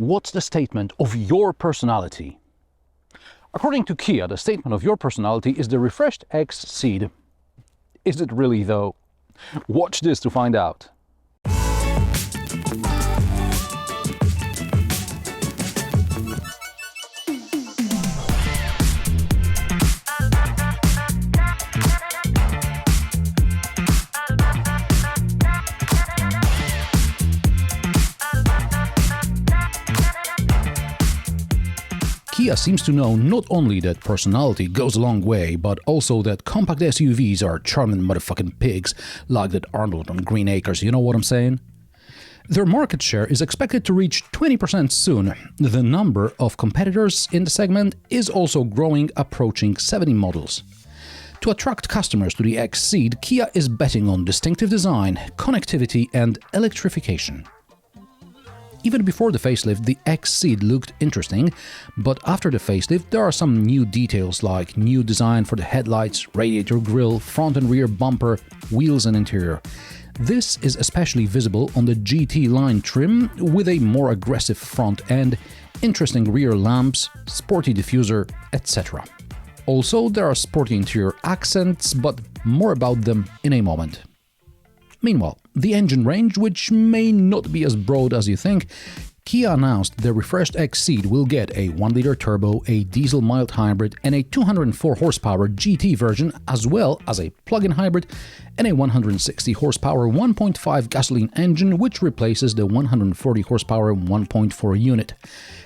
What's the statement of your personality? According to Kia, the statement of your personality is the refreshed XCeed. Is it really though? Watch this to find out. Kia seems to know not only that personality goes a long way, but also that compact SUVs are charming motherfucking pigs, like that Arnold on Green Acres, you know what I'm saying? Their market share is expected to reach 20% soon. The number of competitors in the segment is also growing, approaching 70 models. To attract customers to the XCeed, Kia is betting on distinctive design, connectivity and electrification. Even before the facelift, the XCeed looked interesting, but after the facelift there are some new details like new design for the headlights, radiator grille, front and rear bumper, wheels and interior. This is especially visible on the GT-Line trim with a more aggressive front end, interesting rear lamps, sporty diffuser, etc. Also, there are sporty interior accents, but more about them in a moment. Meanwhile, the engine range, which may not be as broad as you think, Kia announced the refreshed XCeed will get a 1-liter turbo, a diesel mild hybrid and a 204 horsepower GT version, as well as a plug-in hybrid and a 160 horsepower 1.5 gasoline engine, which replaces the 140 horsepower 1.4 unit.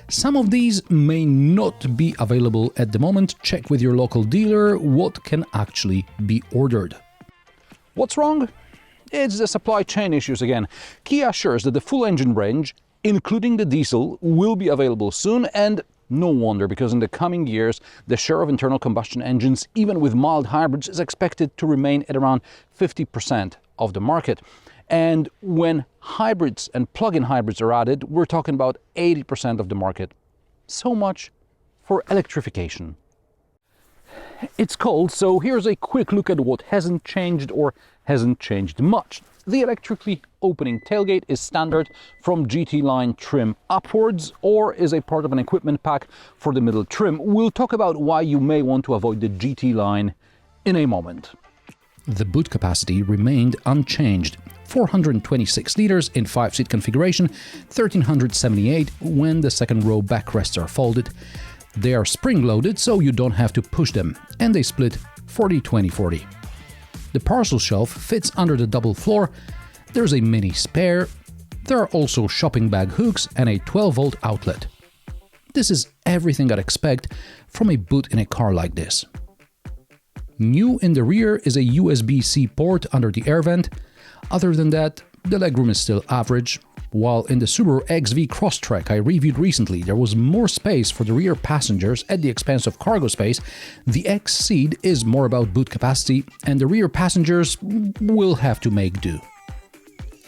Some of these may not be available at the moment. Check with your local dealer what can actually be ordered. What's wrong? It's the supply chain issues again. Kia assures that the full engine range, including the diesel, will be available soon, and no wonder, because in the coming years the share of internal combustion engines, even with mild hybrids, is expected to remain at around 50% of the market. And when hybrids and plug-in hybrids are added, we're talking about 80% of the market. So much for electrification. It's cold, so here's a quick look at what hasn't changed or hasn't changed much. The electrically opening tailgate is standard from GT-Line trim upwards, or is a part of an equipment pack for the middle trim. We'll talk about why you may want to avoid the GT-Line in a moment. The boot capacity remained unchanged. 426 liters in 5-seat configuration, 1378 when the second row backrests are folded. They are spring-loaded, so you don't have to push them, and they split 40-20-40. The parcel shelf fits under the double floor, there's a mini spare, there are also shopping bag hooks and a 12-volt outlet. This is everything I'd expect from a boot in a car like this. New in the rear is a USB-C port under the air vent. Other than that, the legroom is still average. While in the Subaru XV Crosstrek I reviewed recently there was more space for the rear passengers at the expense of cargo space, the XCeed is more about boot capacity and the rear passengers will have to make do.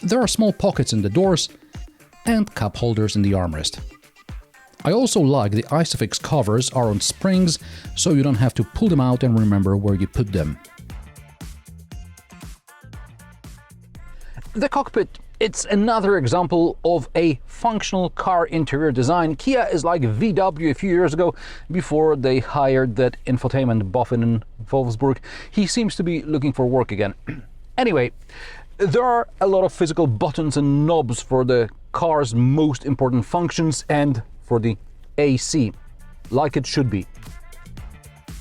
There are small pockets in the doors and cup holders in the armrest. I also like the Isofix covers are on springs, so you don't have to pull them out and remember where you put them. The cockpit, it's another example of a functional car interior design. Kia is like VW a few years ago, before they hired that infotainment buff in Wolfsburg. He seems to be looking for work again. Anyway, there are a lot of physical buttons and knobs for the car's most important functions and for the AC, like it should be.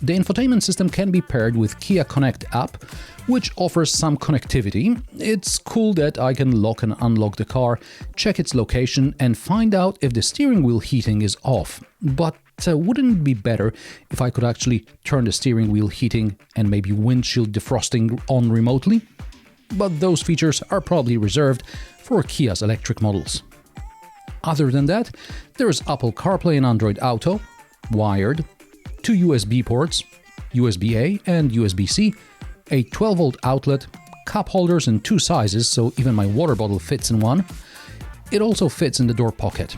The infotainment system can be paired with Kia Connect app, which offers some connectivity. It's cool that I can lock and unlock the car, check its location and find out if the steering wheel heating is off. But wouldn't it be better if I could actually turn the steering wheel heating and maybe windshield defrosting on remotely? But those features are probably reserved for Kia's electric models. Other than that, there is Apple CarPlay and Android Auto, wired, 2 USB ports, USB-A and USB-C, a 12-volt outlet, cup holders in 2 sizes, so even my water bottle fits in one. It also fits in the door pocket.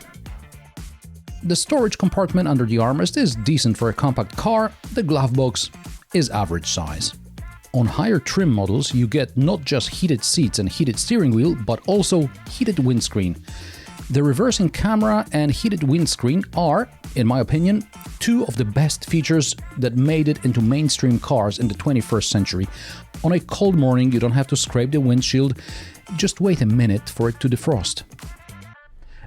The storage compartment under the armrest is decent for a compact car. The glove box is average size. On higher trim models, you get not just heated seats and heated steering wheel, but also heated windscreen. The reversing camera and heated windscreen are, in my opinion, two of the best features that made it into mainstream cars in the 21st century. On a cold morning, you don't have to scrape the windshield, just wait a minute for it to defrost.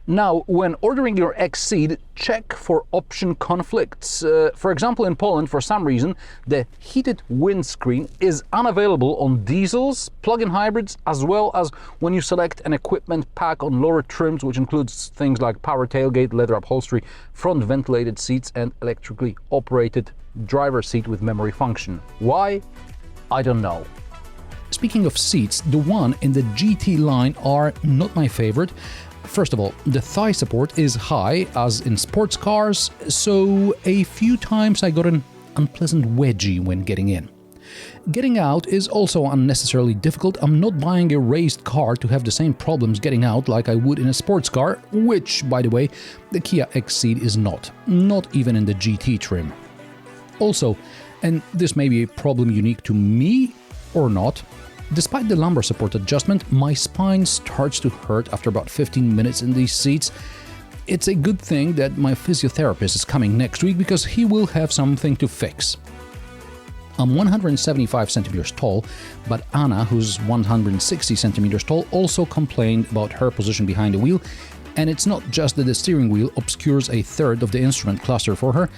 Now, when ordering your XCeed, check for option conflicts. For example, in Poland, for some reason, the heated windscreen is unavailable on diesels, plug-in hybrids, as well as when you select an equipment pack on lower trims, which includes things like power tailgate, leather upholstery, front ventilated seats, and electrically operated driver's seat with memory function. Why? I don't know. Speaking of seats, the one in the GT line are not my favorite. First of all, the thigh support is high, as in sports cars, so a few times I got an unpleasant wedgie when getting in. Getting out is also unnecessarily difficult. I'm not buying a raised car to have the same problems getting out like I would in a sports car, which, by the way, the KIA XCeed is not even in the GT trim. Also, and this may be a problem unique to me or not, despite the lumbar support adjustment, my spine starts to hurt after about 15 minutes in these seats. It's a good thing that my physiotherapist is coming next week because he will have something to fix. I'm 175 centimeters tall, but Anna, who's 160 centimeters tall, also complained about her position behind the wheel, and it's not just that the steering wheel obscures a third of the instrument cluster for her.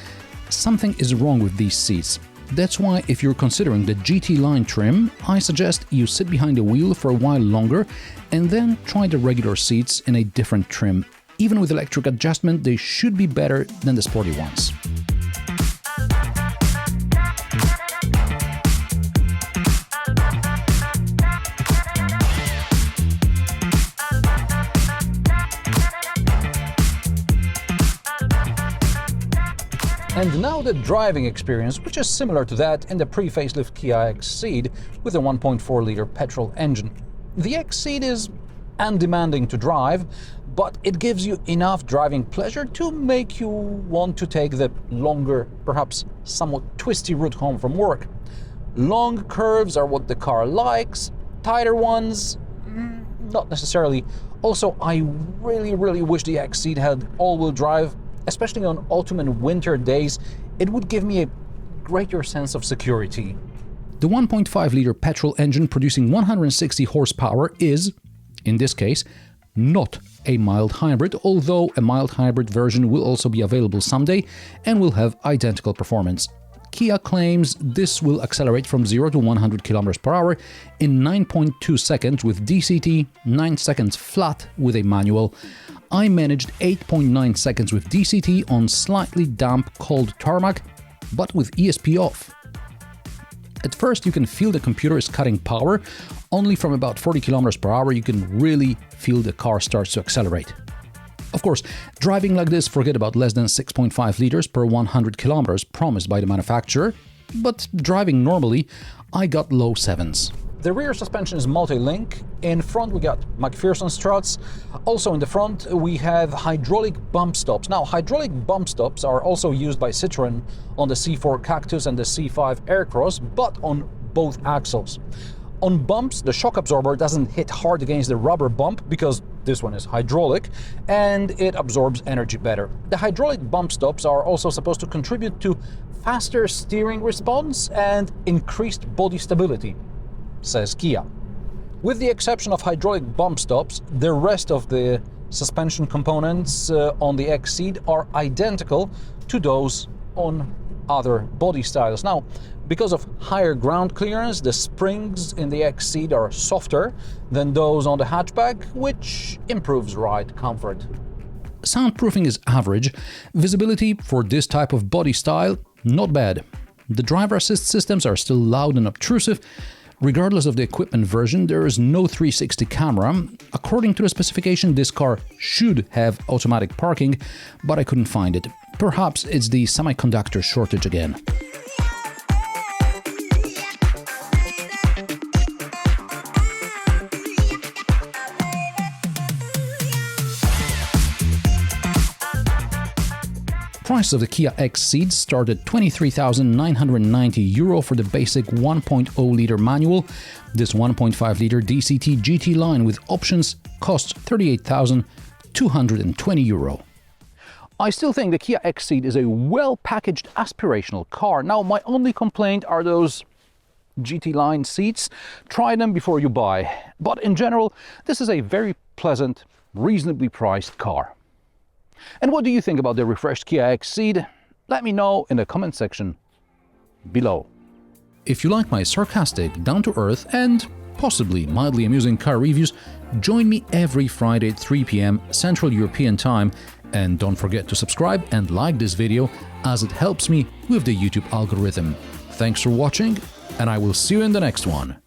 Something is wrong with these seats. That's why if you're considering the GT line trim, I suggest you sit behind the wheel for a while longer and then try the regular seats in a different trim. Even with electric adjustment, they should be better than the sporty ones. And now the driving experience, which is similar to that in the pre-facelift KIA XCeed with a 1.4-liter petrol engine. The XCeed is undemanding to drive, but it gives you enough driving pleasure to make you want to take the longer, perhaps somewhat twisty route home from work. Long curves are what the car likes, tighter ones, not necessarily. Also, I really wish the XCeed had all-wheel drive. Especially on autumn and winter days, it would give me a greater sense of security. The 1.5-liter petrol engine producing 160 horsepower is, in this case, not a mild hybrid, although a mild hybrid version will also be available someday and will have identical performance. Kia claims this will accelerate from 0 to 100 km per hour in 9.2 seconds with DCT, 9 seconds flat with a manual. I managed 8.9 seconds with DCT on slightly damp, cold tarmac, but with ESP off. At first you can feel the computer is cutting power. Only from about 40 km per hour you can really feel the car starts to accelerate. Of course, driving like this, forget about less than 6.5 liters per 100 kilometers promised by the manufacturer, but driving normally, I got low 7s. The rear suspension is multi-link. In front we got McPherson struts. Also in the front we have hydraulic bump stops. Now, hydraulic bump stops are also used by Citroën on the C4 Cactus and the C5 Aircross, but on both axles. On bumps, the shock absorber doesn't hit hard against the rubber bump because this one is hydraulic and it absorbs energy better. The hydraulic bump stops are also supposed to contribute to faster steering response and increased body stability, says Kia. With the exception of hydraulic bump stops, the rest of the suspension components on the XCeed are identical to those on other body styles. Now, because of higher ground clearance, the springs in the XCeed are softer than those on the hatchback, which improves ride comfort. Soundproofing is average. Visibility for this type of body style, not bad. The driver assist systems are still loud and obtrusive. Regardless of the equipment version, there is no 360 camera. According to the specification, this car should have automatic parking, but I couldn't find it. Perhaps it's the semiconductor shortage again. Price of the KIA XCeed start at €23,990 for the basic 1.0-liter manual. This 1.5-liter DCT GT line with options costs €38,290. €220. I still think the Kia XCeed is a well-packaged aspirational car. Now, my only complaint are those GT-Line seats. Try them before you buy. But in general, this is a very pleasant, reasonably priced car. And what do you think about the refreshed Kia XCeed? Let me know in the comment section below. If you like my sarcastic, down-to-earth and possibly mildly amusing car reviews, join me every Friday at 3 p.m. Central European Time, and don't forget to subscribe and like this video as it helps me with the YouTube algorithm. Thanks for watching, and I will see you in the next one.